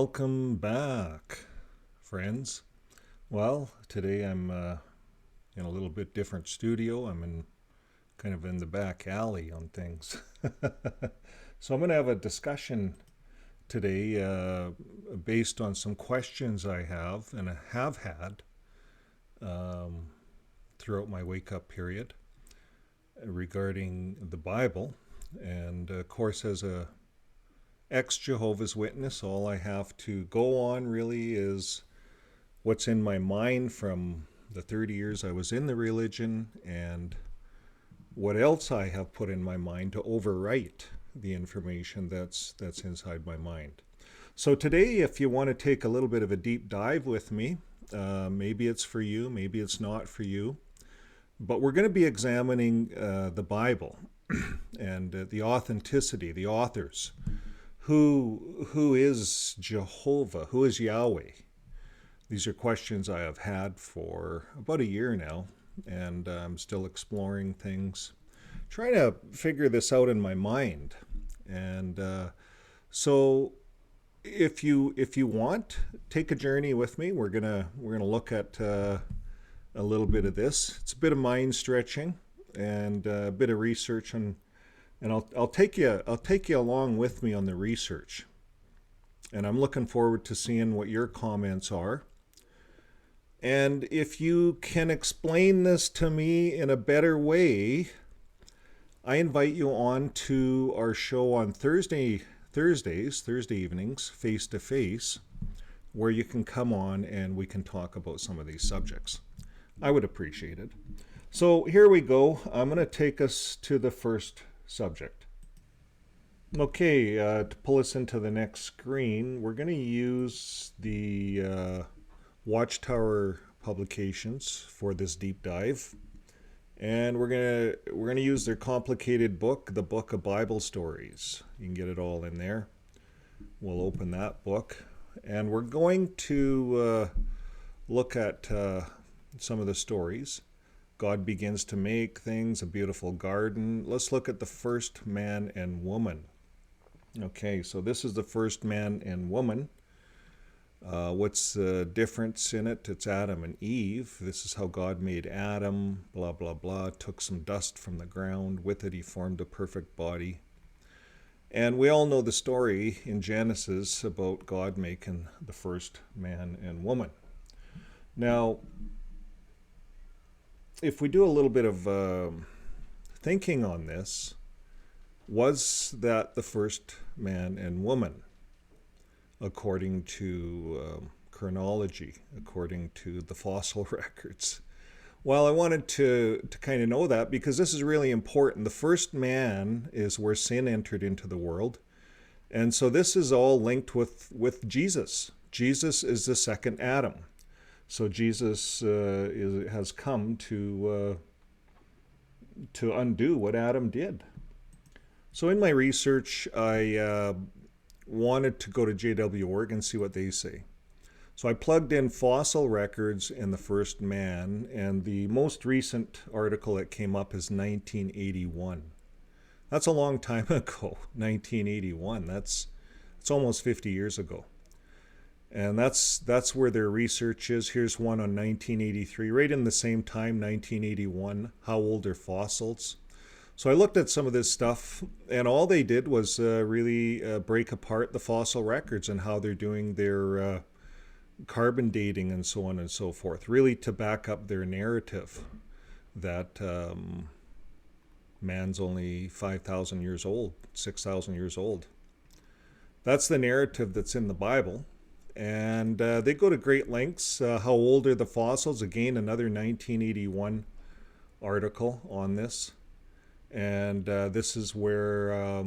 Welcome back, friends. Well, today I'm in a little bit different studio. I'm kind of in the back alley on things. So I'm going to have a discussion today based on some questions I have and I have had throughout my wake-up period regarding the Bible. And of course, as a ex-Jehovah's Witness, all I have to go on really is what's in my mind from the 30 years I was in the religion and what else I have put in my mind to overwrite the information that's inside my mind. So today, if you want to take a little bit of a deep dive with me, maybe it's for you, maybe it's not for you, but we're going to be examining the Bible and the authenticity, the authors. Who is Jehovah? Who is Yahweh? These are questions I have had for about a year now, and I'm still exploring things, trying to figure this out in my mind. And so, if you want, take a journey with me. We're gonna look at a little bit of this. It's a bit of mind stretching and a bit of research on. And I'll take you along with me on the research. And I'm looking forward to seeing what your comments are. And if you can explain this to me in a better way, I invite you on to our show on Thursday evenings, face to face, where you can come on and we can talk about some of these subjects. I would appreciate it. So here we go. I'm going to take us to the first subject. Okay, to pull us into the next screen, we're going to use the Watchtower publications for this deep dive, and we're going to use their complicated book, the Book of Bible Stories. You can get it all in there. We'll open that book, and we're going to look at some of the stories. God begins to make things, a beautiful garden. Let's look at the first man and woman. Okay, so this is the first man and woman. What's the difference in it? It's Adam and Eve. This is how God made Adam, blah, blah, blah. Took some dust from the ground. With it, he formed a perfect body. And we all know the story in Genesis about God making the first man and woman. Now, if we do a little bit of thinking on this, was that the first man and woman, according to chronology, according to the fossil records? Well, I wanted to kind of know that because this is really important. The first man is where sin entered into the world. And so this is all linked with Jesus. Jesus is the second Adam. So Jesus has come to undo what Adam did. So in my research, I wanted to go to JEHOVAH and see what they say. So I plugged in fossil records in the first man, and the most recent article that came up is 1981. That's a long time ago, 1981. It's almost 50 years ago. And that's where their research is. Here's one on 1983, right in the same time, 1981. How old are fossils? So I looked at some of this stuff, and all they did was really break apart the fossil records and how they're doing their carbon dating and so on and so forth, really to back up their narrative that man's only 5,000 years old, 6,000 years old. That's the narrative that's in the Bible. And they go to great lengths. How old are the fossils? Again, another 1981 article on this. And this is where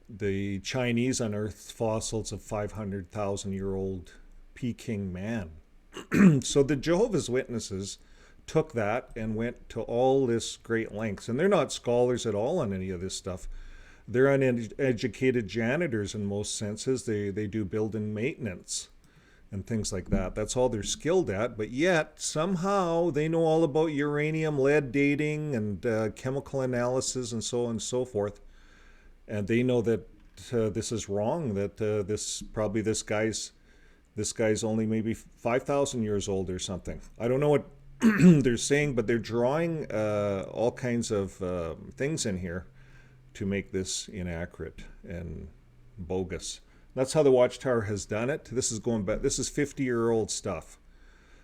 the Chinese unearthed fossils of 500,000-year-old Peking man. So the Jehovah's Witnesses took that and went to all this great lengths. And they're not scholars at all on any of this stuff. They're uneducated janitors in most senses. They do building maintenance and things like that. That's all they're skilled at. But yet, somehow, they know all about uranium, lead dating, and chemical analysis, and so on and so forth. And they know that this is wrong, that this guy's only maybe 5,000 years old or something. I don't know what they're saying, but they're drawing all kinds of things in here to make this inaccurate and bogus. That's how the Watchtower has done it. This is going back. This is 50-year-old stuff.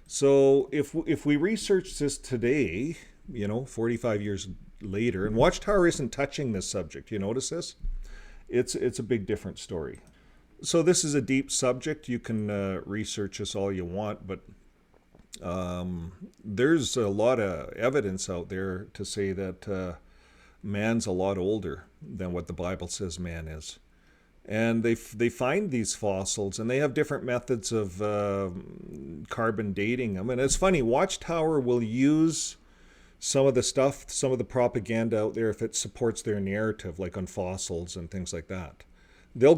So if we research this today, 45 years later, and Watchtower isn't touching this subject. You notice this? It's a big different story. So this is a deep subject. You can research this all you want, but there's a lot of evidence out there to say that man's a lot older than what the Bible says man is. And they find these fossils, and they have different methods of carbon dating them. And it's funny, Watchtower will use some of the stuff, some of the propaganda out there if it supports their narrative, like on fossils and things like that. They'll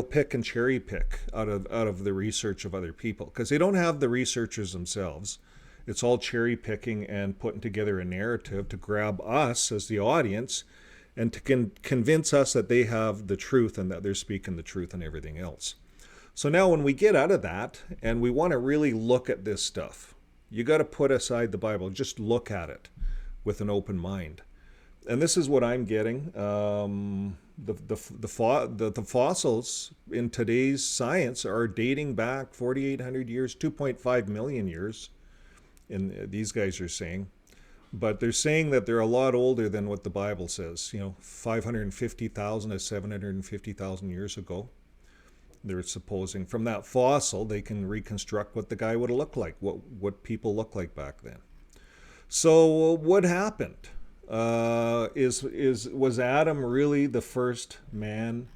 pick and cherry pick out of the research of other people, because they don't have the researchers themselves. It's all cherry picking and putting together a narrative to grab us as the audience and to convince us that they have the truth and that they're speaking the truth and everything else. So now when we get out of that and we want to really look at this stuff, you got to put aside the Bible, just look at it with an open mind. And this is what I'm getting. The fossils in today's science are dating back 4,800 years, 2.5 million years, and these guys are saying. But they're saying that they're a lot older than what the Bible says, 550,000 to 750,000 years ago. They're supposing from that fossil they can reconstruct what the guy would have looked like, what people looked like back then. So what happened? Was Adam really the first man?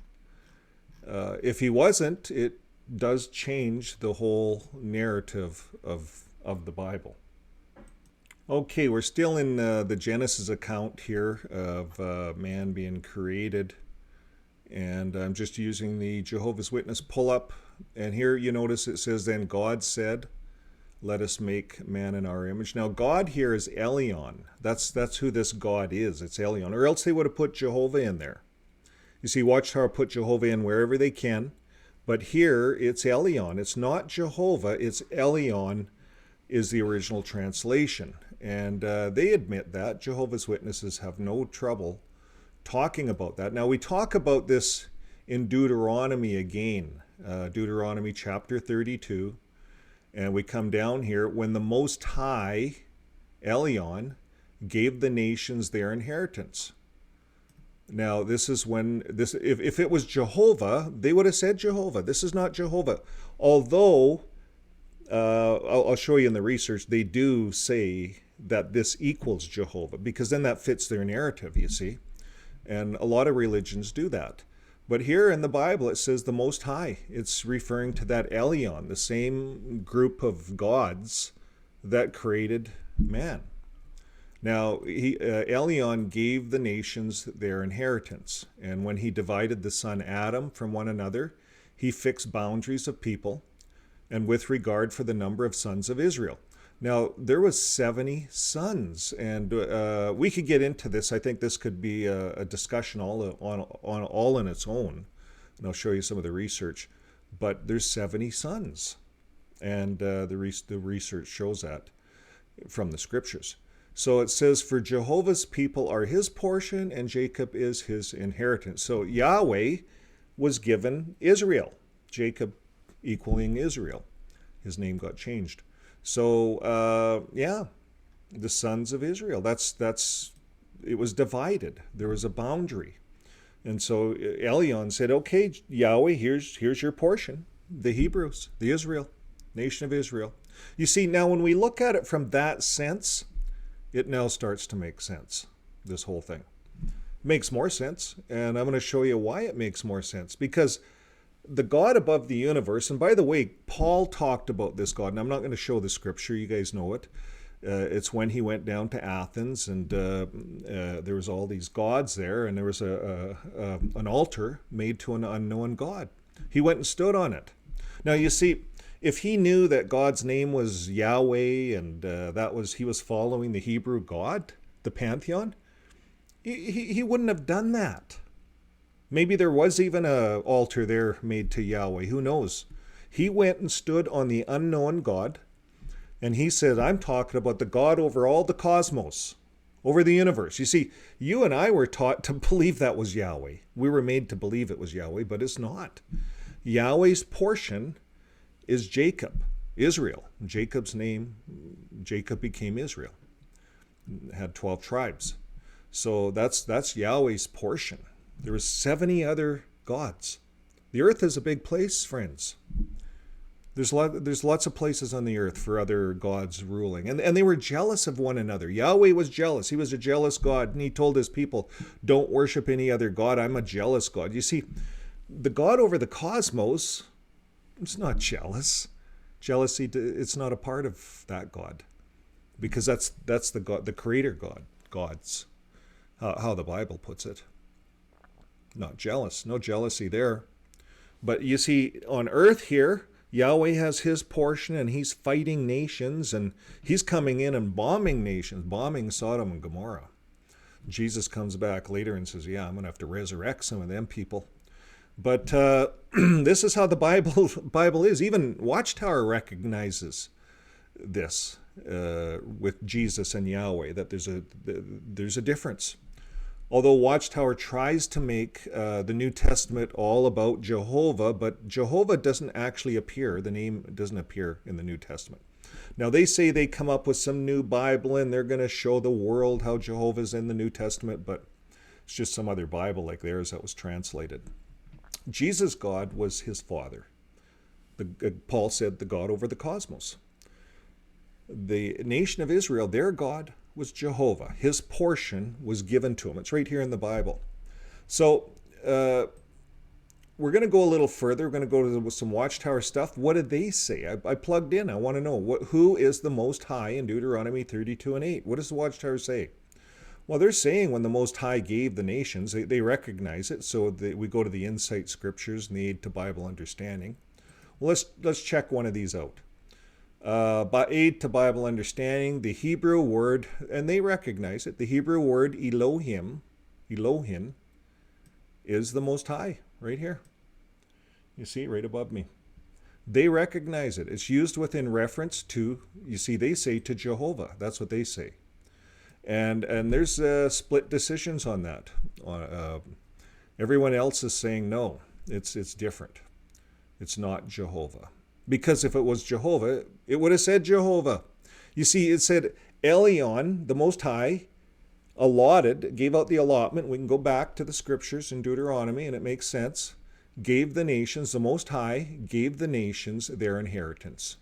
If he wasn't, it does change the whole narrative of the Bible. Okay, we're still in the Genesis account here of man being created. And I'm just using the Jehovah's Witness pull-up. And here you notice it says, then God said, let us make man in our image. Now, God here is Elyon. That's who this God is. It's Elyon. Or else they would have put Jehovah in there. You see, Watchtower put Jehovah in wherever they can. But here, it's Elyon. It's not Jehovah. It's Elyon is the original translation. And they admit that. Jehovah's Witnesses have no trouble talking about that. Now, we talk about this in Deuteronomy again. Deuteronomy chapter 32. And we come down here, when the Most High, Elyon, gave the nations their inheritance. Now, this is when, if it was Jehovah, they would have said Jehovah. This is not Jehovah. Although, I'll show you in the research, they do say that this equals Jehovah, because then that fits their narrative, you see. And a lot of religions do that. But here in the Bible, it says the Most High. It's referring to that Elyon, the same group of gods that created man. Now, Elyon gave the nations their inheritance. And when he divided the son Adam from one another, he fixed boundaries of people and with regard for the number of sons of Israel. Now, there was 70 sons, and we could get into this. I think this could be a discussion all in its own, and I'll show you some of the research. But there's 70 sons, and the research shows that from the scriptures. So it says, for Jehovah's people are his portion, and Jacob is his inheritance. So Yahweh was given Israel, Jacob equaling Israel. His name got changed. So, the sons of Israel, it was divided. There was a boundary. And so Elyon said, okay, Yahweh, here's your portion, the Hebrews, the Israel, nation of Israel. You see, now when we look at it from that sense, it now starts to make sense, this whole thing. It makes more sense, and I'm going to show you why it makes more sense. Because the God above the universe, and by the way, Paul talked about this God, and I'm not going to show the scripture, you guys know it. It's when he went down to Athens, and there was all these gods there, and there was an altar made to an unknown God. He went and stood on it. Now, you see, if he knew that God's name was Yahweh, and he was following the Hebrew God, the pantheon, he wouldn't have done that. Maybe there was even an altar there made to Yahweh. Who knows? He went and stood on the unknown God, and he said, I'm talking about the God over all the cosmos, over the universe. You see, you and I were taught to believe that was Yahweh. We were made to believe it was Yahweh, but it's not. Yahweh's portion is Jacob, Israel. Jacob's name, Jacob became Israel. Had 12 tribes. So that's Yahweh's portion. There were 70 other gods. The earth is a big place, friends. There's lots of places on the earth for other gods ruling. And they were jealous of one another. Yahweh was jealous. He was a jealous God. And he told his people, don't worship any other God. I'm a jealous God. You see, the God over the cosmos, it's not jealous. Jealousy, it's not a part of that God. Because that's the God, the creator God, gods. How the Bible puts it. Not jealous. No jealousy there. But you see, on earth here, Yahweh has his portion, and he's fighting nations, and he's coming in and bombing nations, bombing Sodom and Gomorrah. Jesus comes back later and says, yeah, I'm going to have to resurrect some of them people. But this is how the Bible is. Even Watchtower recognizes this with Jesus and Yahweh, that there's a difference. Although Watchtower tries to make the New Testament all about Jehovah, but Jehovah doesn't actually appear. The name doesn't appear in the New Testament. Now, they say they come up with some new Bible and they're going to show the world how Jehovah's in the New Testament, but it's just some other Bible like theirs that was translated. Jesus' God was his Father. Paul said the God over the cosmos. The nation of Israel, their God was Jehovah. His portion was given to him. It's right here in the Bible. So we're going to go a little further. We're going to go to some Watchtower stuff. What did they say? I plugged in. I want to know who is the Most High in Deuteronomy 32:8. What does the Watchtower say? Well, they're saying when the Most High gave the nations, they recognize it. So we go to the Insight Scriptures and the Aid to Bible Understanding. Well, let's check one of these out. By Aid to Bible Understanding, the Hebrew word, and they recognize it, the Hebrew word Elohim, is the Most High, right here. You see, right above me. They recognize it. It's used within reference to, you see, they say to Jehovah. That's what they say. And there's split decisions on that. Everyone else is saying no, it's different. It's not Jehovah. Because if it was Jehovah, it would have said Jehovah. You see, it said Elyon, the Most High, gave out the allotment. We can go back to the scriptures in Deuteronomy, and it makes sense. Gave the nations, the Most High gave the nations their inheritance.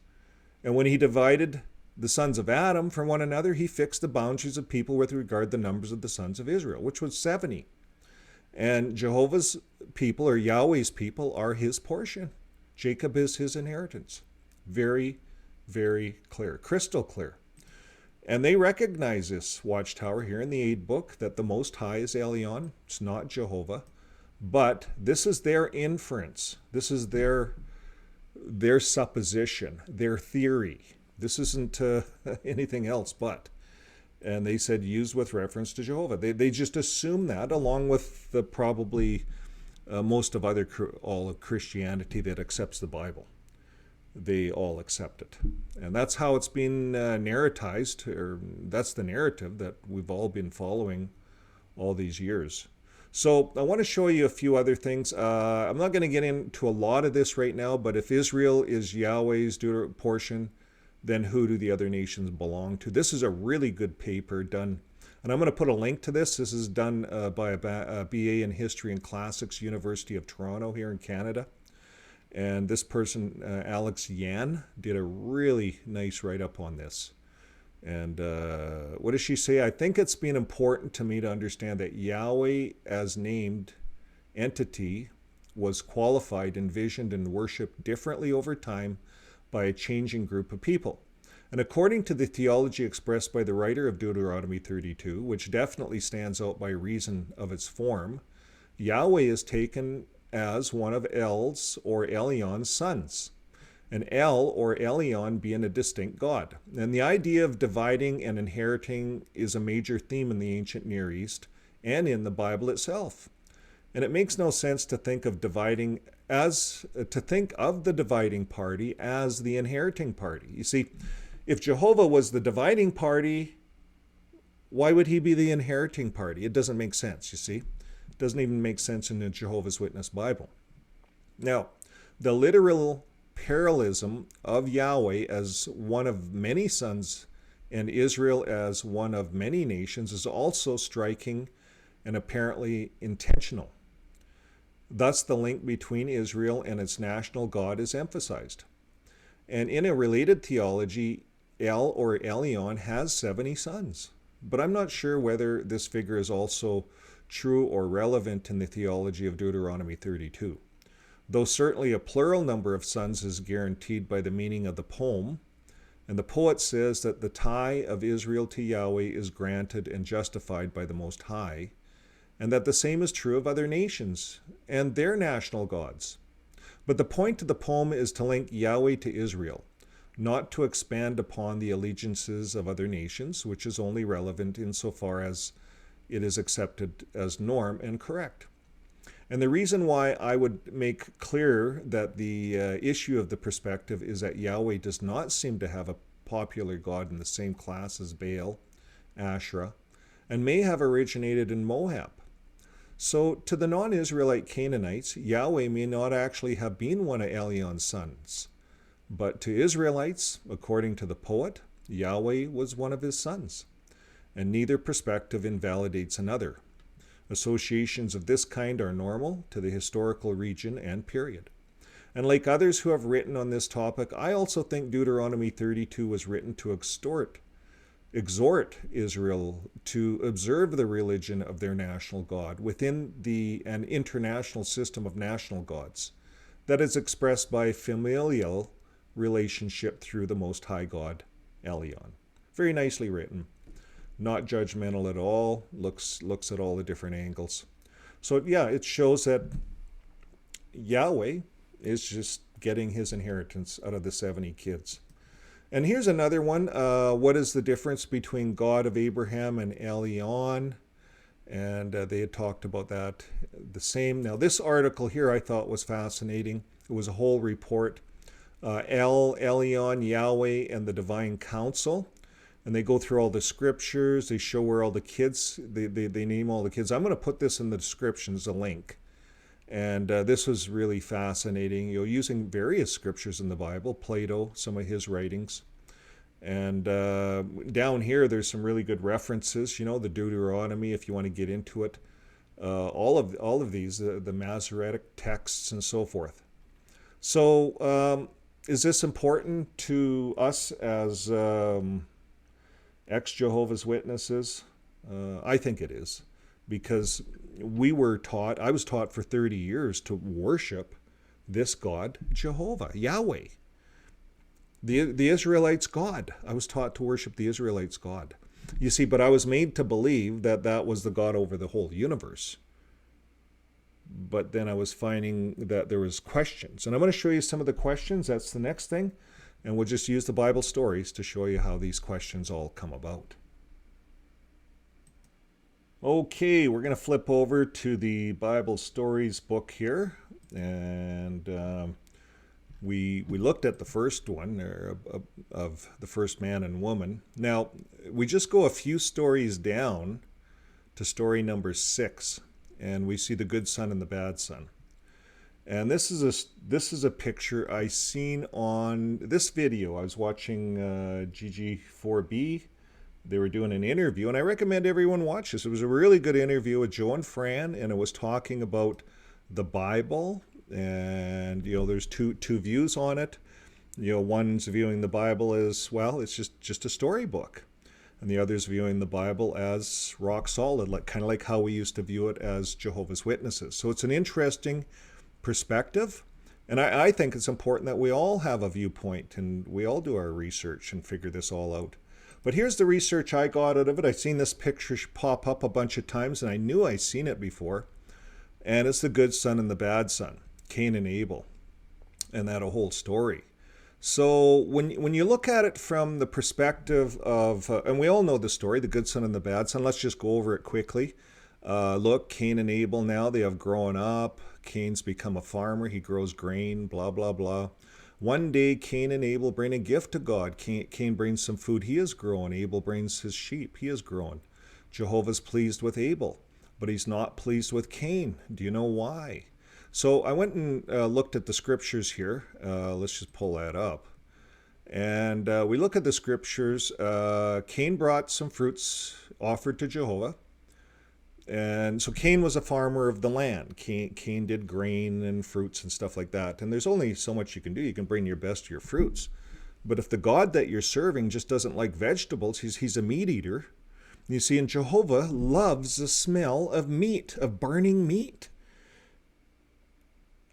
And when he divided the sons of Adam from one another, he fixed the boundaries of people with regard to the numbers of the sons of Israel, which was 70. And Jehovah's people, or Yahweh's people, are his portion. Jacob is his inheritance. Very, very clear, crystal clear. And they recognize this, Watchtower, here in the Aid book, that the Most High is Elyon. It's not Jehovah. But this is their inference. This is their supposition, their theory. This isn't anything else but. And they said used with reference to Jehovah. They just assume that, along with the probably most of all of Christianity that accepts the Bible. They all accept it. And that's how it's been narratized, or that's the narrative that we've all been following all these years. So I want to show you a few other things. I'm not going to get into a lot of this right now, but if Israel is Yahweh's portion, then who do the other nations belong to? This is a really good paper done, and I'm going to put a link to this. This is done by a BA in History and Classics, University of Toronto here in Canada. And this person, Alex Yan, did a really nice write-up on this. And what does she say? I think it's been important to me to understand that Yahweh as named entity was qualified, envisioned, and worshipped differently over time by a changing group of people. And according to the theology expressed by the writer of Deuteronomy 32, which definitely stands out by reason of its form, Yahweh is taken as one of El's or Elyon's sons, and El or Elyon being a distinct god. And the idea of dividing and inheriting is a major theme in the ancient Near East and in the Bible itself. And it makes no sense to think of the dividing party as the inheriting party. You see, if Jehovah was the dividing party, why would he be the inheriting party? It doesn't make sense, you see. It doesn't even make sense in the Jehovah's Witness Bible. Now, the literal parallelism of Yahweh as one of many sons and Israel as one of many nations is also striking and apparently intentional. Thus, the link between Israel and its national God is emphasized. And in a related theology, El or Elyon has 70 sons. But I'm not sure whether this figure is also true or relevant in the theology of Deuteronomy 32. Though certainly a plural number of sons is guaranteed by the meaning of the poem, and the poet says that the tie of Israel to Yahweh is granted and justified by the Most High, and that the same is true of other nations and their national gods. But the point of the poem is to link Yahweh to Israel, not to expand upon the allegiances of other nations, which is only relevant insofar as it is accepted as norm and correct. And the reason why I would make clear that the issue of the perspective is that Yahweh does not seem to have a popular god in the same class as Baal, Asherah, and may have originated in Moab. So to the non-Israelite Canaanites, Yahweh may not actually have been one of Elyon's sons. But to Israelites, according to the poet, Yahweh was one of his sons. And neither perspective invalidates another. Associations of this kind are normal to the historical region and period. And like others who have written on this topic, I also think Deuteronomy 32 was written to exhort Israel to observe the religion of their national God within an international system of national gods that is expressed by familial relationship through the Most High God, Elyon. Very nicely written. Not judgmental at all, looks at all the different angles. So yeah, it shows that Yahweh is just getting his inheritance out of the 70 kids. And here's another one. What is the difference between God of Abraham and Elyon? And they had talked about that the same. Now this article here I thought was fascinating. It was a whole report. Elyon, Yahweh, and the Divine Council. And they go through all the scriptures. They show where all the kids, they name all the kids. I'm going to put this in the description as a link. And this was really fascinating, using various scriptures in the Bible, Plato, some of his writings. And down here, there's some really good references, the Deuteronomy, if you want to get into it. All of these, the Masoretic texts and so forth. So is this important to us as ex-Jehovah's Witnesses? I think it is, because I was taught for 30 years to worship this God, Jehovah, Yahweh, the Israelites' God. I was taught to worship the Israelites' God. You see, but I was made to believe that that was the God over the whole universe. But then I was finding that there was questions. And I'm going to show you some of the questions. That's the next thing. And we'll just use the Bible stories to show you how these questions all come about. Okay, we're going to flip over to the Bible Stories book here. And we looked at the first one of the first man and woman. Now, we just go a few stories down to story number 6. And we see the good son and the bad son. And this is a picture I seen on this video. I was watching GG4B. They were doing an interview, and I recommend everyone watch this. It was a really good interview with Joe and Fran, and it was talking about the Bible. And there's two views on it. One's viewing the Bible as, well, it's just a storybook. And the other's viewing the Bible as rock solid, kind of like how we used to view it as Jehovah's Witnesses. So it's an interesting perspective. And I think it's important that we all have a viewpoint and we all do our research and figure this all out. But here's the research I got out of it. I've seen this picture pop up a bunch of times, and I knew I'd seen it before. And it's the good son and the bad son, Cain and Abel, and that whole story. So when you look at it from the perspective of, and we all know the story, the good son and the bad son, let's just go over it quickly. Look, Cain and Abel now, they have grown up. Cain's become a farmer. He grows grain, blah, blah, blah. One day, Cain and Abel bring a gift to God. Cain brings some food he has grown. Abel brings his sheep he has grown. Jehovah's pleased with Abel, but he's not pleased with Cain. Do you know why? So I went and looked at the scriptures here. Let's just pull that up. And we look at the scriptures. Cain brought some fruits offered to Jehovah. And so Cain was a farmer of the land. Cain did grain and fruits and stuff like that. And there's only so much you can do. You can bring your best to your fruits. But if the God that you're serving just doesn't like vegetables, he's a meat eater. You see, and Jehovah loves the smell of meat, of burning meat.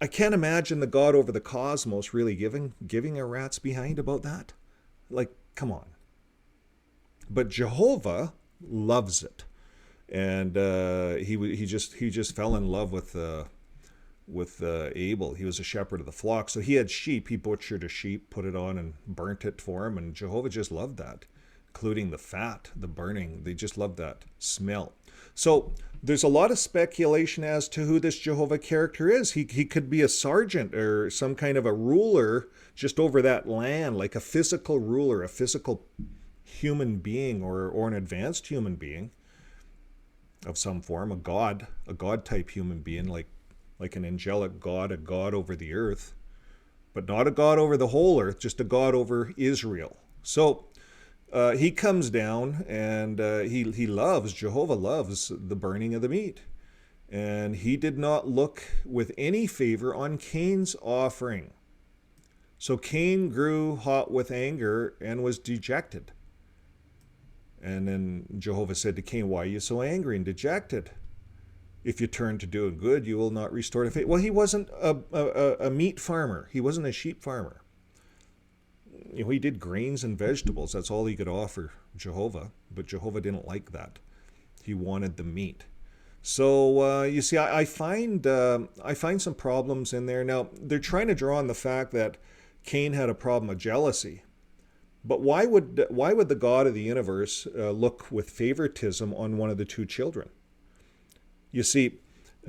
I can't imagine the God over the cosmos really giving a rat's behind about that. Like, come on. But Jehovah loves it. And he just fell in love with Abel. He was a shepherd of the flock, so he had sheep. He butchered a sheep, put it on, and burnt it for him. And Jehovah just loved that, including the fat, the burning. They just loved that smell. So there's a lot of speculation as to who this Jehovah character is. He could be a sergeant or some kind of a ruler just over that land, like a physical ruler, a physical human being, or an advanced human being of some form, a god type human being, like an angelic god, a god over the earth, but not a god over the whole earth, just a god over Israel. So he comes down, and Jehovah loves the burning of the meat. And he did not look with any favor on Cain's offering. So Cain grew hot with anger and was dejected. And then Jehovah said to Cain, why are you so angry and dejected? If you turn to doing good, you will not restore to faith. Well, he wasn't a meat farmer. He wasn't a sheep farmer. You know, he did grains and vegetables. That's all he could offer Jehovah. But Jehovah didn't like that. He wanted the meat. So you see, I find some problems in there. Now, they're trying to draw on the fact that Cain had a problem of jealousy. But why would the God of the universe look with favoritism on one of the two children? You see,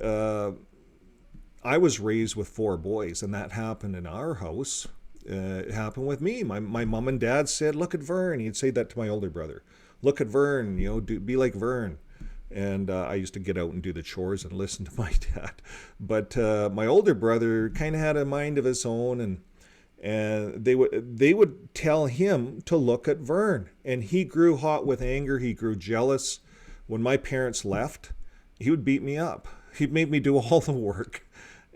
I was raised with 4 boys, and that happened in our house. It happened with me. My mom and dad said, "Look at Vern." He'd say that to my older brother. "Look at Vern. You know, be like Vern." And I used to get out and do the chores and listen to my dad. But my older brother kind of had a mind of his own, and they would tell him to look at Vern. And he grew hot with anger. He grew jealous. When my parents left, he would beat me up. He'd make me do all the work.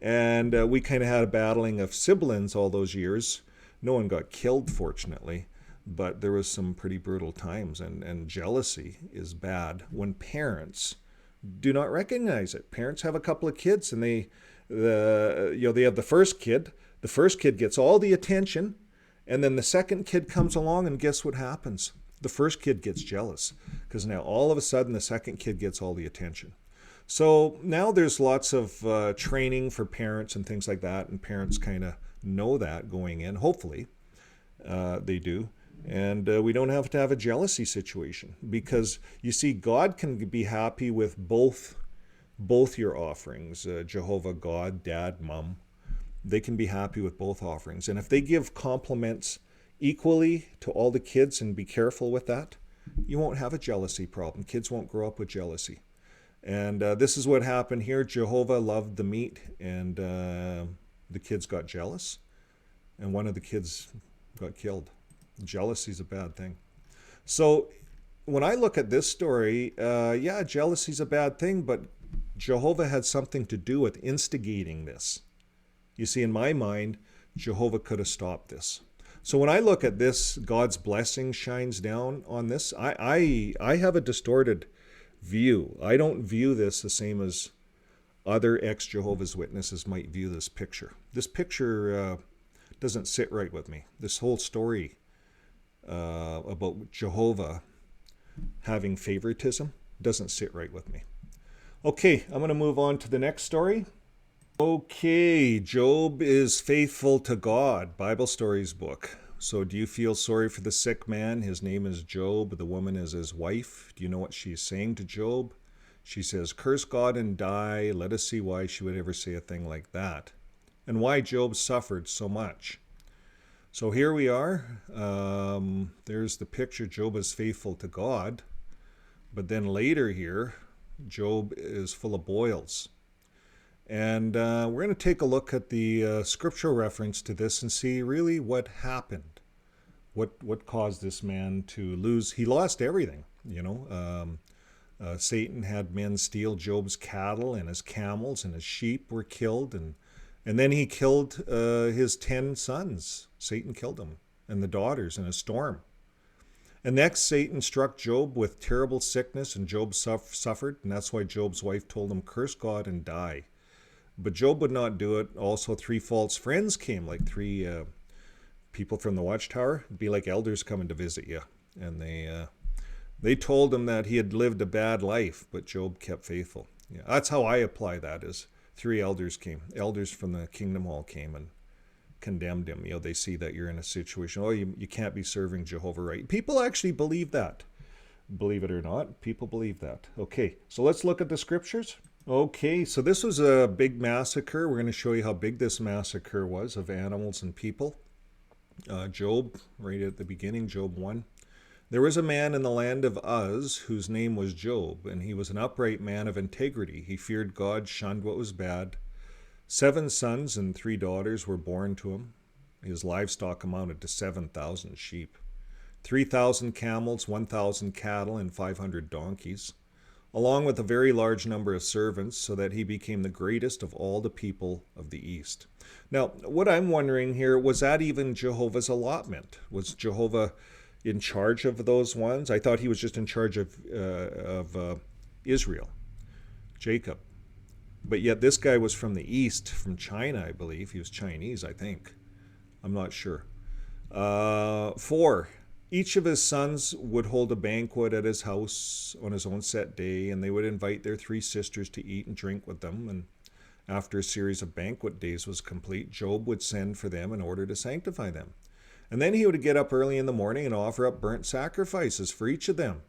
And we kind of had a battling of siblings all those years. No one got killed, fortunately, but there was some pretty brutal times. And jealousy is bad when parents do not recognize it. Parents have a couple of kids, and they have the first kid. The first kid gets all the attention, and then the second kid comes along, and guess what happens? The first kid gets jealous, because now all of a sudden the second kid gets all the attention. So now there's lots of training for parents and things like that, and parents kind of know that going in. Hopefully they do. And we don't have to have a jealousy situation, because you see, God can be happy with both your offerings, Jehovah, God, Dad, Mom. They can be happy with both offerings. And if they give compliments equally to all the kids, and be careful with that, you won't have a jealousy problem. Kids won't grow up with jealousy. And this is what happened here. Jehovah loved the meat, and the kids got jealous, and one of the kids got killed. Jealousy is a bad thing. So when I look at this story, jealousy is a bad thing, but Jehovah had something to do with instigating this. You see, in my mind, Jehovah could have stopped this. So when I look at this, God's blessing shines down on this. I have a distorted view. I don't view this the same as other ex-Jehovah's Witnesses might view this picture. This picture doesn't sit right with me. This whole story about Jehovah having favoritism doesn't sit right with me. Okay, I'm going to move on to the next story. Okay, Job is faithful to God, Bible Stories book. So do you feel sorry for the sick man? His name is Job. The woman is his wife. Do you know what she's saying to Job? She says, "Curse God and die." Let us see why she would ever say a thing like that, and why Job suffered so much. So here we are. There's the picture. Job is faithful to God. But then later here, Job is full of boils. And we're going to take a look at the scriptural reference to this and see really what happened. What caused this man to lose? He lost everything, Satan had men steal Job's cattle, and his camels and his sheep were killed. And then he killed his 10 sons. Satan killed them, and the daughters in a storm. And next, Satan struck Job with terrible sickness, and Job suffered. And that's why Job's wife told him, "Curse God and die." But Job would not do it. Also, 3 false friends came, like 3 people from the Watchtower. It'd be like elders coming to visit you. And they told him that he had lived a bad life, but Job kept faithful. Yeah, that's how I apply that, is 3 elders came. Elders from the Kingdom Hall came and condemned him. They see that you're in a situation, you can't be serving Jehovah right. People actually believe that. Believe it or not, people believe that. Okay, so let's look at the scriptures. Okay, so this was a big massacre. We're going to show you how big this massacre was of animals and people. Job, right at the beginning, Job 1. There was a man in the land of Uz whose name was Job, and he was an upright man of integrity. He feared God, shunned what was bad. 7 sons and 3 daughters were born to him. His livestock amounted to 7,000 sheep, 3,000 camels, 1,000 cattle, and 500 donkeys, along with a very large number of servants, so that he became the greatest of all the people of the East. Now, what I'm wondering here, was that even Jehovah's allotment? Was Jehovah in charge of those ones? I thought he was just in charge of Israel, Jacob. But yet this guy was from the East, from China, I believe. He was Chinese, I think. I'm not sure. 4. Each of his sons would hold a banquet at his house on his own set day, and they would invite their 3 sisters to eat and drink with them. And after a series of banquet days was complete, Job would send for them in order to sanctify them. And then he would get up early in the morning and offer up burnt sacrifices for each of them.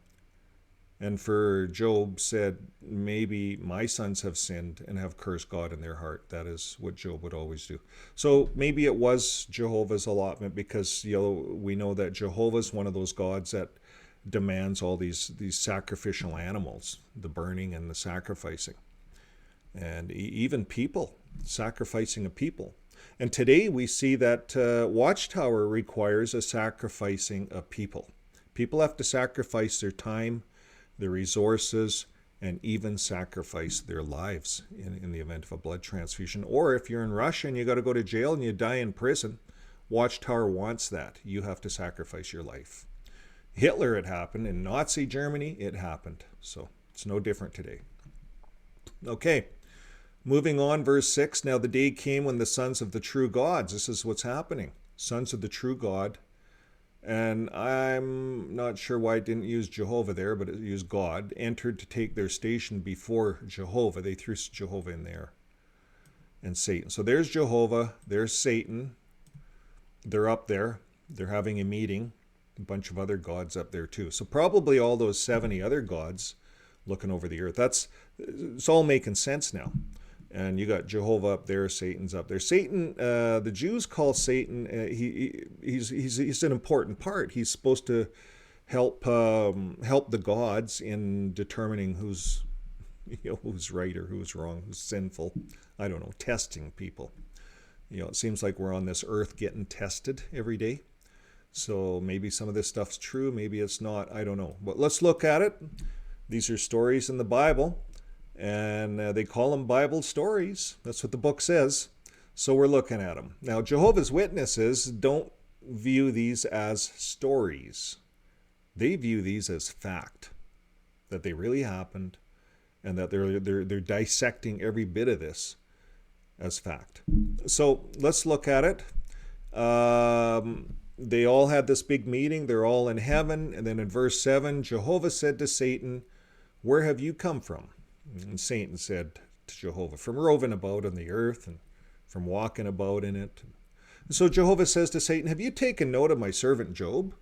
And for Job said, "Maybe my sons have sinned and have cursed God in their heart." That is what Job would always do. So maybe it was Jehovah's allotment, because we know that Jehovah's one of those gods that demands all these sacrificial animals, the burning and the sacrificing. And even people, sacrificing of people. And today we see that Watchtower requires a sacrificing of people. People have to sacrifice their time, their resources, and even sacrifice their lives in the event of a blood transfusion. Or if you're in Russia and you got to go to jail and you die in prison, Watchtower wants that. You have to sacrifice your life. Hitler, it happened. In Nazi Germany, it happened. So it's no different today. Okay, moving on, verse 6. Now the day came when the sons of the true gods, this is what's happening, sons of the true God, and I'm not sure why it didn't use Jehovah there, but it used God, entered to take their station before Jehovah. They threw Jehovah in there. And Satan. So there's Jehovah, there's Satan. They're up there. They're having a meeting. A bunch of other gods up there too. So probably all those 70 other gods looking over the earth. It's all making sense now. And you got Jehovah up there, Satan's up there. Satan, the Jews call Satan, he's an important part. He's supposed to help the gods in determining who's right or who's wrong, who's sinful. I don't know, testing people. It seems like we're on this earth getting tested every day. So maybe some of this stuff's true, maybe it's not, I don't know. But let's look at it. These are stories in the Bible. And they call them Bible stories. That's what the book says. So we're looking at them. Now, Jehovah's Witnesses don't view these as stories. They view these as fact, that they really happened, and that they're dissecting every bit of this as fact. So let's look at it. They all had this big meeting. They're all in heaven. And then in verse 7, Jehovah said to Satan, "Where have you come from?" And Satan said to Jehovah, "From roving about on the earth and from walking about in it." And so Jehovah says to Satan, "Have you taken note of my servant Job?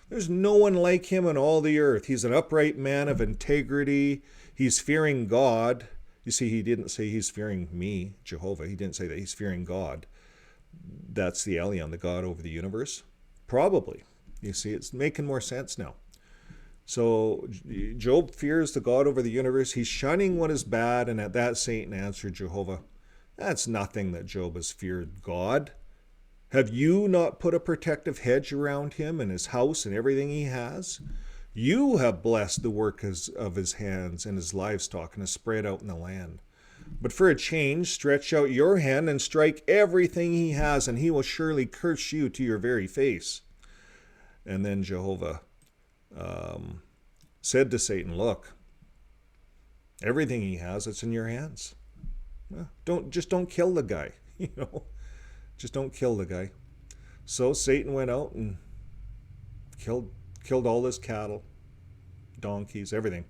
There's no one like him on all the earth. He's an upright man of integrity. He's fearing God. You see, he didn't say he's fearing me, Jehovah. He didn't say that he's fearing God. That's the Elyon, the God over the universe. Probably. You see, it's making more sense now. So Job fears the God over the universe. He's shunning what is bad, and at that Satan answered Jehovah, "That's nothing that Job has feared God. Have you not put a protective hedge around him and his house and everything he has? You have blessed the work of his hands and his livestock and has spread out in the land. But for a change, stretch out your hand and strike everything he has, and he will surely curse you to your very face." And then Jehovah said to Satan, "Look, everything he has, it's in your hands. Don't kill the guy, Just don't kill the guy." So Satan went out and killed all his cattle, donkeys, everything.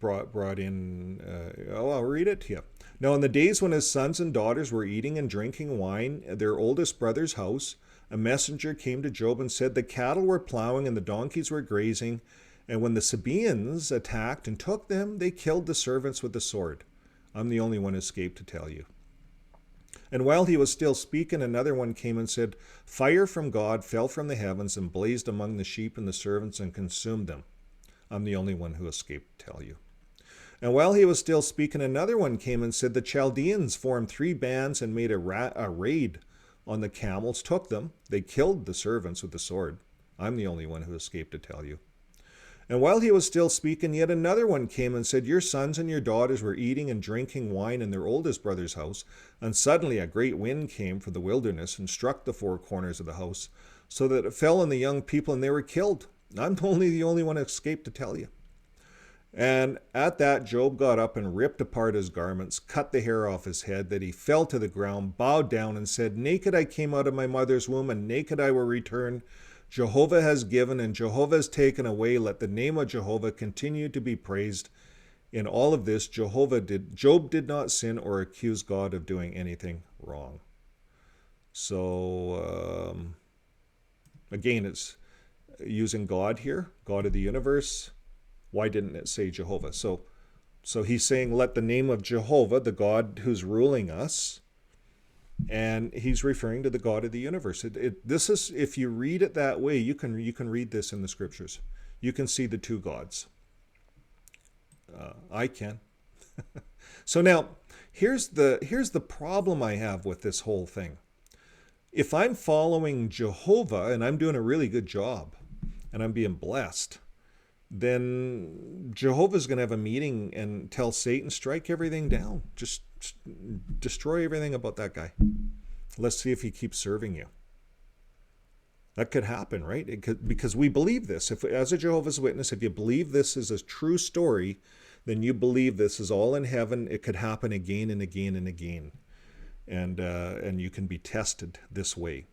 Brought in. I'll read it to you. Now, in the days when his sons and daughters were eating and drinking wine at their oldest brother's house, a messenger came to Job and said, "The cattle were plowing and the donkeys were grazing, and when the Sabaeans attacked and took them, they killed the servants with the sword. I'm the only one who escaped to tell you." And while he was still speaking, another one came and said, "Fire from God fell from the heavens and blazed among the sheep and the servants and consumed them. I'm the only one who escaped to tell you." And while he was still speaking, another one came and said, "The Chaldeans formed 3 bands and made a raid on the camels, took them. They killed the servants with the sword. I'm the only one who escaped to tell you." And while he was still speaking, yet another one came and said, "Your sons and your daughters were eating and drinking wine in their oldest brother's house, and suddenly a great wind came from the wilderness and struck the 4 corners of the house, so that it fell on the young people and they were killed. I'm only the only one who escaped to tell you." And at that, Job got up and ripped apart his garments, cut the hair off his head, that he fell to the ground, bowed down, and said, "Naked I came out of my mother's womb, and naked I will return. Jehovah has given, and Jehovah has taken away. Let the name of Jehovah continue to be praised. In all of this, Job did not sin or accuse God of doing anything wrong." So, again, it's using God here, God of the universe. Why didn't it say Jehovah? So he's saying, let the name of Jehovah, the God who's ruling us, and he's referring to the God of the universe. This is, if you read it that way, you can read this in the scriptures. You can see the 2 gods. I can. So now, here's the problem I have with this whole thing. If I'm following Jehovah and I'm doing a really good job and I'm being blessed, then Jehovah's going to have a meeting and tell Satan, strike everything down. Just destroy everything about that guy. Let's see if he keeps serving you. That could happen, right? Because we believe this. If, as a Jehovah's Witness, if you believe this is a true story, then you believe this is all in heaven. It could happen again and again and again. And you can be tested this way.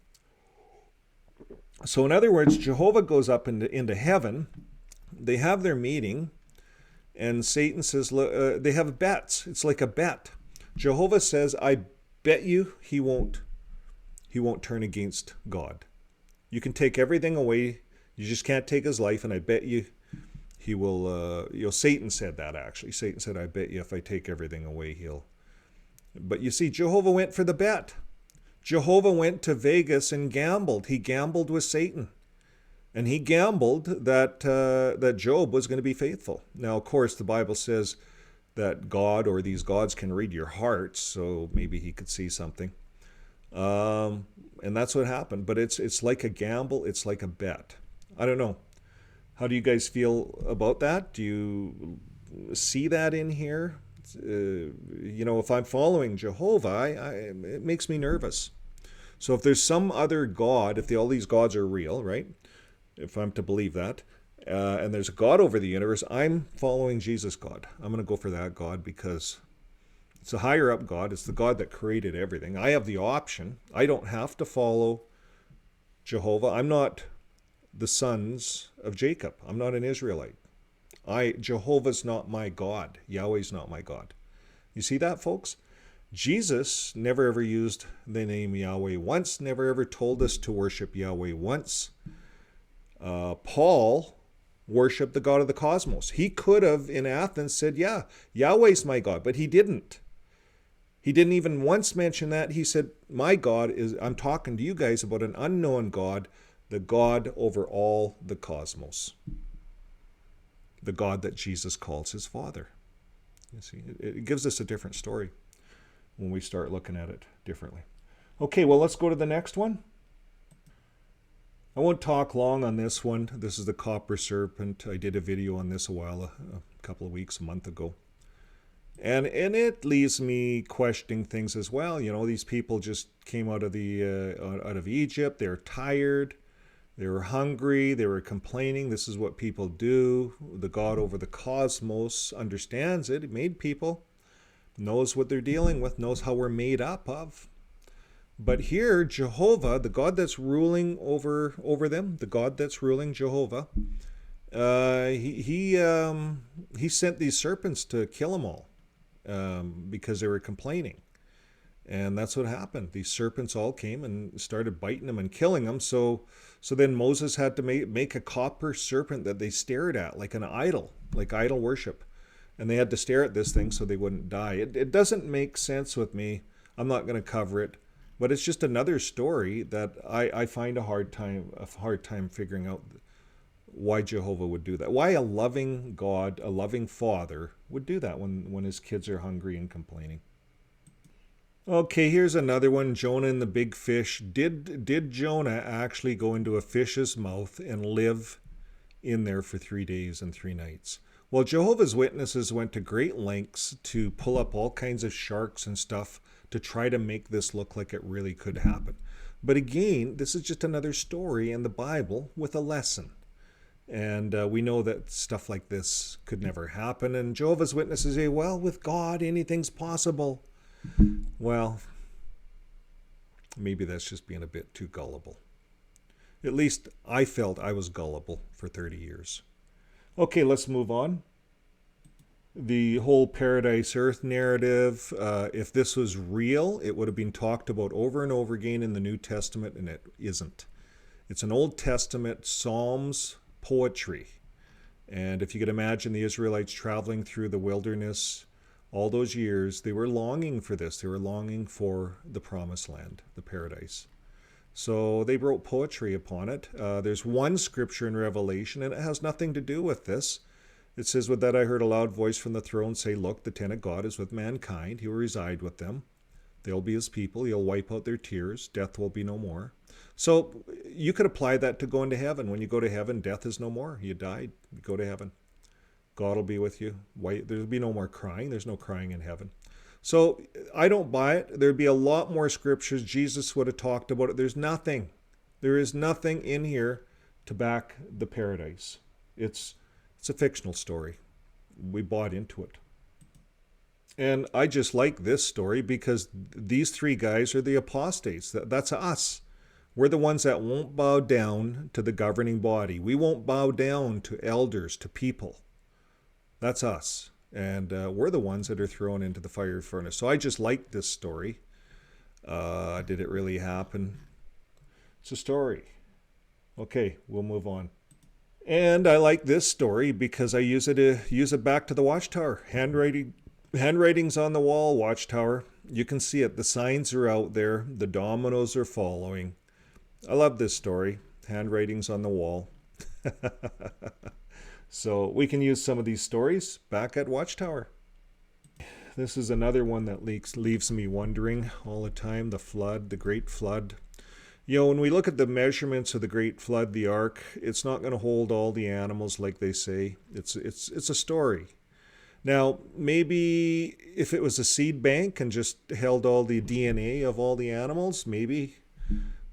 So in other words, Jehovah goes up into heaven. They have their meeting, and Satan says, they have bets. It's like a bet. Jehovah says, "I bet you he won't turn against God. You can take everything away. You just can't take his life, and I bet you he will." Satan said that, actually. Satan said, "I bet you if I take everything away, he'll." But you see, Jehovah went for the bet. Jehovah went to Vegas and gambled. He gambled with Satan. And he gambled that Job was going to be faithful. Now, of course, the Bible says that God or these gods can read your hearts, so maybe he could see something. And that's what happened. But it's like a gamble. It's like a bet. I don't know. How do you guys feel about that? Do you see that in here? If I'm following Jehovah, it makes me nervous. So if there's some other God, if all these gods are real, right? If I'm to believe that, and there's a God over the universe, I'm following Jesus' God. I'm going to go for that God because it's a higher up God. It's the God that created everything. I have the option. I don't have to follow Jehovah. I'm not the sons of Jacob. I'm not an Israelite. Jehovah's not my God. Yahweh's not my God. You see that, folks? Jesus never ever used the name Yahweh once, never ever told us to worship Yahweh once. Paul worshiped the God of the cosmos. He could have in Athens said, yeah, Yahweh's my God, but he didn't. He didn't even once mention that. He said, my God is, I'm talking to you guys about an unknown God, the God over all the cosmos. The God that Jesus calls his Father. You see, it gives us a different story when we start looking at it differently. Okay, well, let's go to the next one. I won't talk long on this one. This is the copper serpent. I did a video on this a couple of weeks, a month ago. And it leaves me questioning things as well. You know, these people just came out of Egypt. They're tired. They were hungry. They were complaining. This is what people do. The God over the cosmos understands it. He made people, knows what they're dealing with, knows how we're made up of. But here, Jehovah, the God that's ruling over them, the God that's ruling, Jehovah, he sent these serpents to kill them all because they were complaining. And that's what happened. These serpents all came and started biting them and killing them. So then Moses had to make a copper serpent that they stared at like an idol, like idol worship. And they had to stare at this thing so they wouldn't die. It doesn't make sense with me. I'm not going to cover it. But it's just another story that I find a hard time figuring out why Jehovah would do that. Why a loving God, a loving father, would do that when his kids are hungry and complaining. Okay, here's another one. Jonah and the big fish. Did Jonah actually go into a fish's mouth and live in there for 3 days and 3 nights? Well, Jehovah's Witnesses went to great lengths to pull up all kinds of sharks and stuff to try to make this look like it really could happen. But again, this is just another story in the Bible with a lesson. And we know that stuff like this could never happen. And Jehovah's Witnesses say, well, with God, anything's possible. Well, maybe that's just being a bit too gullible. At least I felt I was gullible for 30 years. Okay, let's move on. The whole paradise earth narrative, if this was real, it would have been talked about over and over again in the New Testament, and it isn't. It's an Old Testament Psalms poetry. And if you could imagine the Israelites traveling through the wilderness all those years, they were longing for this. They were longing for the promised land, the paradise. So they wrote poetry upon it. There's one scripture in Revelation, and it has nothing to do with this. It says, with that I heard a loud voice from the throne say, look, the tent of God is with mankind. He will reside with them. They'll be his people. He'll wipe out their tears. Death will be no more. So you could apply that to going to heaven. When you go to heaven, death is no more. You died. You go to heaven. God will be with you. There'll be no more crying. There's no crying in heaven. So I don't buy it. There'd be a lot more scriptures. Jesus would have talked about it. There's nothing. There is nothing in here to back the paradise. It's a fictional story. We bought into it. And I just like this story because these 3 guys are the apostates. That's us. We're the ones that won't bow down to the governing body. We won't bow down to elders, to people. That's us. And we're the ones that are thrown into the fiery furnace. So I just like this story. Did it really happen? It's a story. Okay, we'll move on. And I like this story because I use it back to the Watchtower. Handwriting's on the wall, Watchtower. You can see it. The signs are out there. The dominoes are following. I love this story. Handwriting's on the wall. So we can use some of these stories back at Watchtower. This is another one that leaves me wondering all the time. The flood, the great flood. You know, when we look at the measurements of the great flood, the ark, it's not going to hold all the animals like they say. It's a story. Now, maybe if it was a seed bank and just held all the DNA of all the animals, maybe.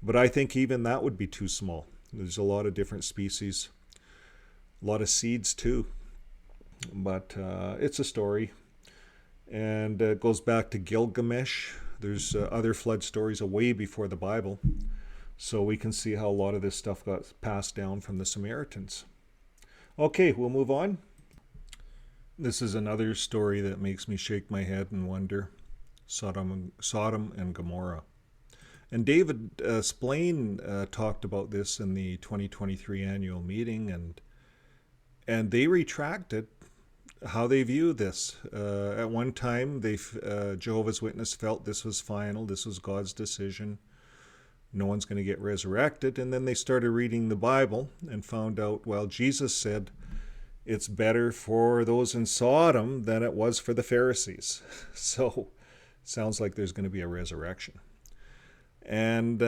But I think even that would be too small. There's a lot of different species. A lot of seeds too. But it's a story. And it goes back to Gilgamesh. There's other flood stories way before the Bible. So we can see how a lot of this stuff got passed down from the Samaritans. Okay, we'll move on. This is another story that makes me shake my head and wonder. Sodom and Gomorrah. And David Splain talked about this in the 2023 annual meeting, and they retracted how they view this. At one time, Jehovah's Witness felt this was final, this was God's decision. No one's going to get resurrected. And then they started reading the Bible and found out, well, Jesus said it's better for those in Sodom than it was for the Pharisees. So sounds like there's going to be a resurrection. And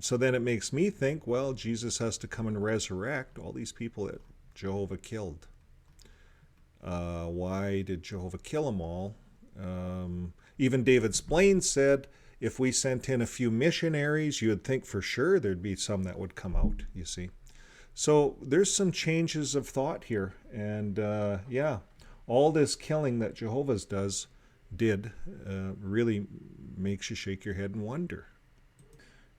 so then it makes me think, well, Jesus has to come and resurrect all these people that Jehovah killed. Why did Jehovah kill them all? Even David Splain said, if we sent in a few missionaries, you would think for sure there'd be some that would come out, you see. So there's some changes of thought here. And all this killing that Jehovah's did really makes you shake your head and wonder.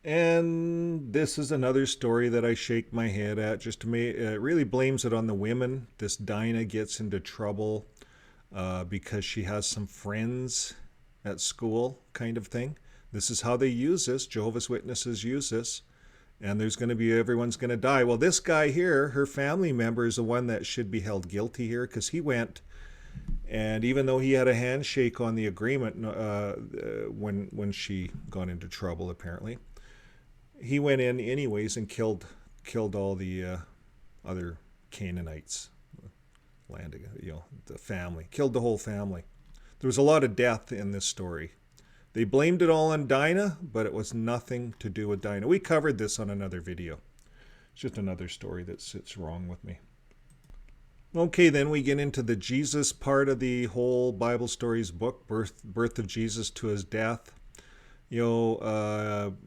And this is another story that I shake my head at. Just to me, it really blames it on the women. This Dinah gets into trouble because she has some friends at school, kind of thing. This is how they use this. Jehovah's Witnesses use this. And everyone's going to die. Well, this guy here, her family member, is the one that should be held guilty here, because he went, and even though he had a handshake on the agreement when she got into trouble, apparently, he went in anyways and killed all the other Canaanites, the family, killed the whole family. There was a lot of death in this story. They blamed it all on Dinah, but it was nothing to do with Dinah. We covered this on another video. It's just another story that sits wrong with me. Okay, then we get into the Jesus part of the whole Bible stories book, birth of Jesus to his death. An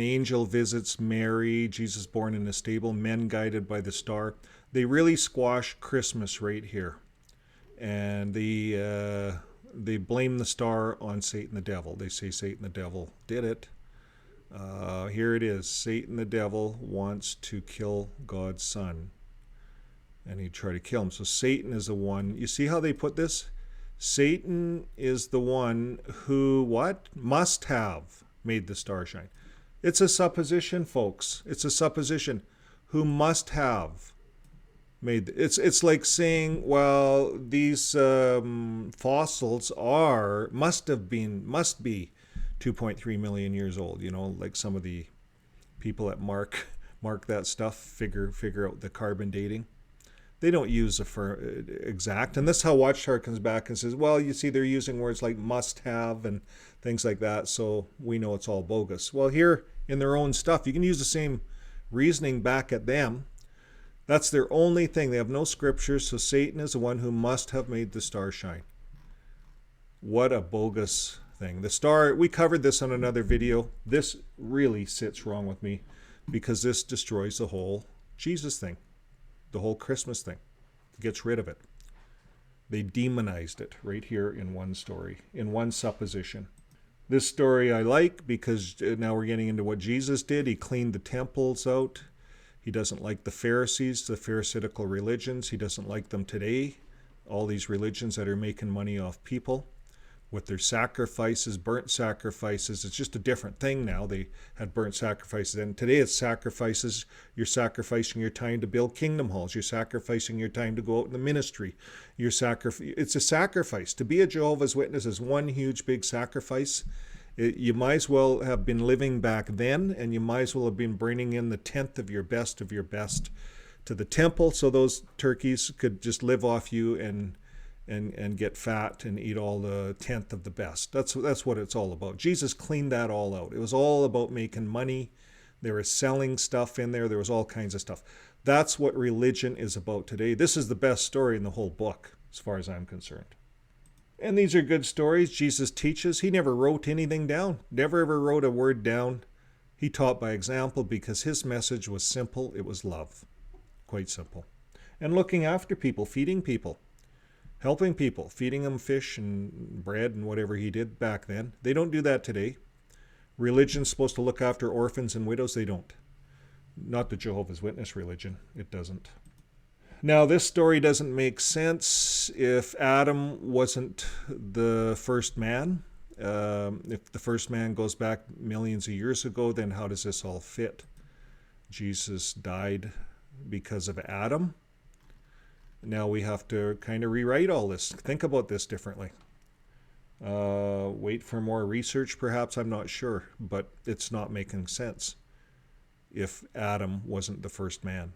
angel visits Mary, Jesus born in a stable, men guided by the star. They really squash Christmas right here. And they blame the star on Satan the devil. They say Satan the devil did it. Here it is. Satan the devil wants to kill God's son. And he'd try to kill him. So Satan is the one. You see how they put this? Satan is the one who, what? Must have made the star shine. It's a supposition, folks. It's a supposition. Who must have made it's like saying, well, these fossils must be 2.3 million years old, like some of the people that mark that stuff, figure out the carbon dating. They don't use exact, and this is how Watchtower comes back and says, well, you see, they're using words like must have and things like that, so we know it's all bogus. Well, here in their own stuff, you can use the same reasoning back at them. That's their only thing. They have no scriptures, so Satan is the one who must have made the star shine. What a bogus thing. The star, we covered this on another video. This really sits wrong with me because this destroys the whole Jesus thing, the whole Christmas thing. It gets rid of it. They demonized it right here in one story, in one supposition. This story I like because now we're getting into what Jesus did. He cleaned the temples out. He doesn't like the Pharisees, the Pharisaical religions. He doesn't like them today. All these religions that are making money off people with their sacrifices, burnt sacrifices. It's just a different thing now. They had burnt sacrifices, and today it's sacrifices. You're sacrificing your time to build kingdom halls. You're sacrificing your time to go out in the ministry. It's a sacrifice. To be a Jehovah's Witness is one huge big sacrifice. You might as well have been living back then, and you might as well have been bringing in the 10th of your best to the temple, so those turkeys could just live off you and get fat and eat all the 10th of the best. That's what it's all about. Jesus cleaned that all out. It was all about making money. They were selling stuff in there. There was all kinds of stuff. That's what religion is about today. This is the best story in the whole book, as far as I'm concerned. And these are good stories. Jesus teaches. He never wrote anything down. Never ever wrote a word down. He taught by example because his message was simple. It was love. Quite simple. And looking after people, feeding people, helping people, feeding them fish and bread and whatever he did back then. They don't do that today. Religion's supposed to look after orphans and widows. They don't. Not the Jehovah's Witness religion. It doesn't. Now, this story doesn't make sense if Adam wasn't the first man. If the first man goes back millions of years ago, then how does this all fit? Jesus died because of Adam. Now we have to kind of rewrite all this. Think about this differently. Wait for more research, perhaps, I'm not sure. But it's not making sense if Adam wasn't the first man.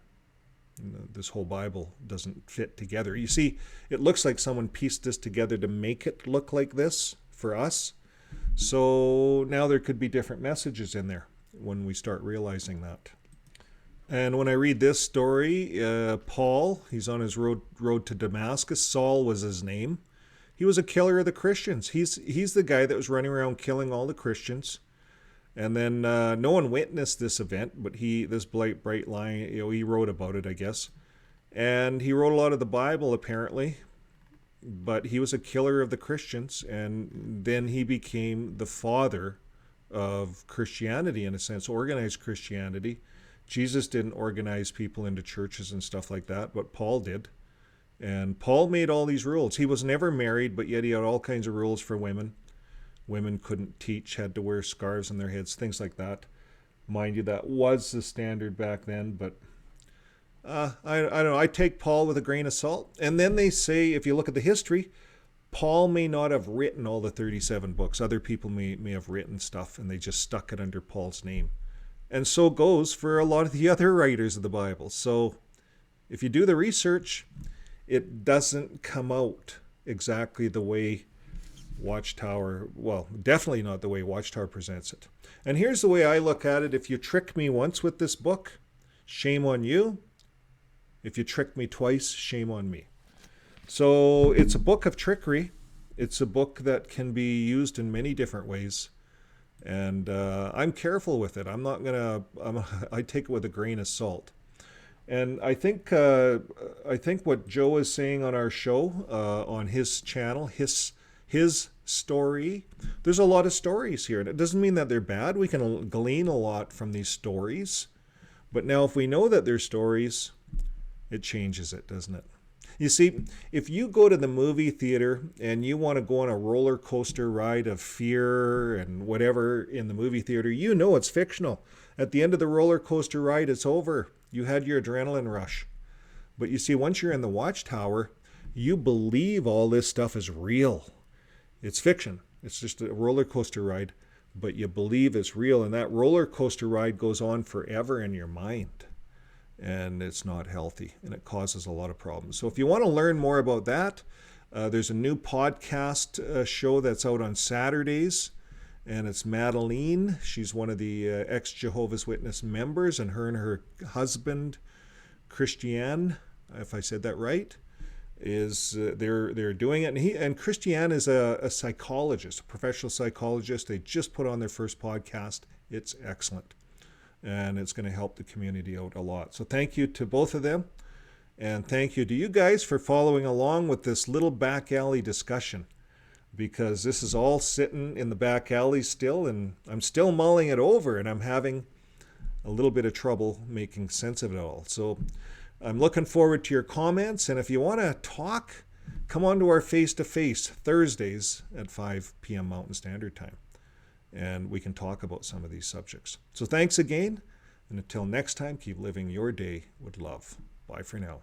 This whole Bible doesn't fit together. You see, it looks like someone pieced this together to make it look like this for us. So now there could be different messages in there when we start realizing that. And when I read this story, Paul, he's on his road to Damascus. Saul was his name. He was a killer of the Christians. He's the guy that was running around killing all the Christians. And then no one witnessed this event, but this bright line, he wrote about it, I guess. And he wrote a lot of the Bible, apparently. But he was a killer of the Christians, and then he became the father of Christianity, in a sense, organized Christianity. Jesus didn't organize people into churches and stuff like that, but Paul did. And Paul made all these rules. He was never married, but yet he had all kinds of rules for women. Women couldn't teach, had to wear scarves on their heads, things like that. Mind you, that was the standard back then, but I don't know. I take Paul with a grain of salt. And then they say, if you look at the history, Paul may not have written all the 37 books. Other people may have written stuff, and they just stuck it under Paul's name. And so goes for a lot of the other writers of the Bible. So if you do the research, it doesn't come out exactly the way Watchtower, well, definitely not the way Watchtower presents it. And here's the way I look at it. If you trick me once with this book, shame on you. If you trick me twice, shame on me. So it's a book of trickery. It's a book that can be used in many different ways. And I'm careful with it. I'm not going to, I take it with a grain of salt. And I think what Joe is saying on our show, on his channel, his story, there's a lot of stories here. And it doesn't mean that they're bad. We can glean a lot from these stories. But now if we know that they're stories, it changes it, doesn't it? You see, if you go to the movie theater and you want to go on a roller coaster ride of fear and whatever in the movie theater, you know it's fictional. At the end of the roller coaster ride, it's over. You had your adrenaline rush. But you see, once you're in the Watchtower, you believe all this stuff is real. It's fiction. It's just a roller coaster ride, but you believe it's real. And that roller coaster ride goes on forever in your mind. And it's not healthy, and it causes a lot of problems. So if you want to learn more about that, there's a new podcast show that's out on Saturdays, and it's Madeline. She's one of the ex-Jehovah's Witness members, and her husband, Christian, if I said that right, is they're doing it. And Christian is a psychologist, a professional psychologist. They just put on their first podcast. It's excellent. And it's going to help the community out a lot. So thank you to both of them. And thank you to you guys for following along with this little back alley discussion. Because this is all sitting in the back alley still. And I'm still mulling it over. And I'm having a little bit of trouble making sense of it all. So I'm looking forward to your comments. And if you want to talk, come on to our face-to-face Thursdays at 5 p.m. Mountain Standard Time. And we can talk about some of these subjects. So thanks again, and until next time, keep living your day with love. Bye for now.